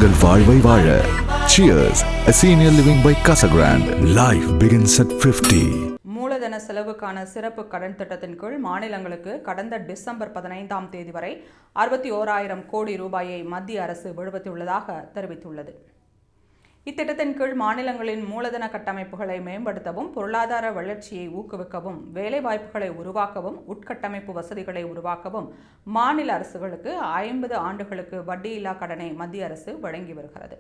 உங்கள் வாழ்வை வாழ. Cheers, a senior living by Casa Grande. Life begins at 50. மூலதன செலவுக்கான சிறப்பு கடன் திட்டத்தின் கீழ் மாநிலங்களுக்கு கடந்த டிசம்பர் 15ஆம் தேதி வரை 61,000 கோடி ரூபாயை மத்திய அரசு விடுவித்துள்ளதாக தெரிவித்துள்ளது. இத்திட்டத்தின் கீழ் மாநிலங்களின் மூலதன கட்டமைப்புகளை மேம்படுத்தவும், பொருளாதார வளர்ச்சியை ஊக்குவிக்கவும், வேலைவாய்ப்புகளை உருவாக்கவும், உட்கட்டமைப்பு வசதிகளை உருவாக்கவும் மாநில அரசுகளுக்கு 50 ஆண்டுகளுக்கு வட்டியில்லா கடனை மத்திய அரசு வழங்கி வருகிறது.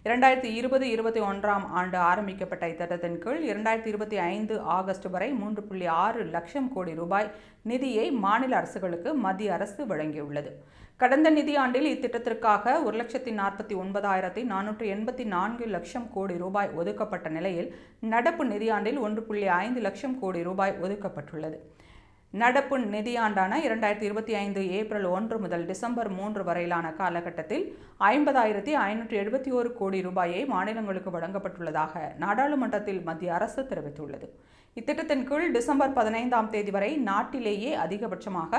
2020-21ஆம் ஆண்டு ஆரம்பிக்கப்பட்ட இத்திட்டத்தின் கீழ் 2025 ஆகஸ்ட் வரை 3.6 லட்சம் கோடி ரூபாய் நிதியை மாநில அரசுகளுக்கு மத்திய அரசு வழங்கியுள்ளது. கடந்த நிதியாண்டில் இத்திட்டத்திற்காக 1,49,484 லட்சம் கோடி ரூபாய் ஒதுக்கப்பட்ட நிலையில் நடப்பு நிதியாண்டில் 1.5 லட்சம் கோடி ரூபாய் ஒதுக்கப்பட்டுள்ளது. நடப்பு நிதியாண்டான 2025 ஏப்ரல் 1 முதல் டிசம்பர் 3 வரையிலான காலகட்டத்தில் 50,571 கோடி ரூபாயை மாநிலங்களுக்கு வழங்கப்பட்டுள்ளதாக நாடாளுமன்றத்தில் மத்திய அரசு தெரிவித்துள்ளது. இத்திட்டத்தின் கீழ் டிசம்பர் 15ஆம் தேதி வரை நாட்டிலேயே அதிகபட்சமாக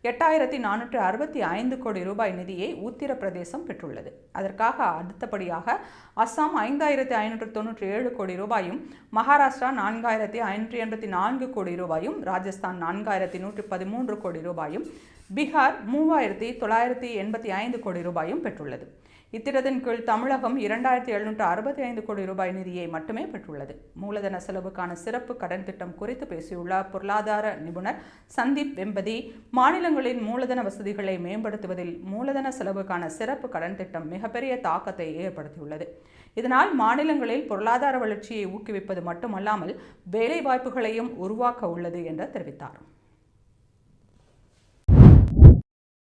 8,465 கோடி ரூபாய் நிதியை உத்தரப்பிரதேசம் பெற்றுள்ளது. அதற்காக அடுத்தபடியாக அஸ்ஸாம் 5,597 கோடி ரூபாயும், மகாராஷ்டிரா 4,584 கோடி ரூபாயும், ராஜஸ்தான் 4,113 கோடி ரூபாயும், பீகார் 3,985 கோடி ரூபாயும் பெற்றுள்ளது. இத்திட்டத்தின் கீழ் தமிழகம் 2,765 கோடி ரூபாய் நிதியை மட்டுமே பெற்றுள்ளது. மூலதன செலவுக்கான சிறப்பு கடன் திட்டம் குறித்து பேசியுள்ள பொருளாதார நிபுணர் சந்தீப் வெம்பதி, மாநிலங்களின் மூலதன வசதிகளை மேம்படுத்துவதில் மூலதன செலவுக்கான சிறப்பு கடன் திட்டம் மிகப்பெரிய தாக்கத்தை ஏற்படுத்தியுள்ளது. இதனால் மாநிலங்களில் பொருளாதார வளர்ச்சியை ஊக்குவிப்பது மட்டுமல்லாமல் வேலைவாய்ப்புகளையும் உருவாக்க உள்ளது என்று தெரிவித்தார்.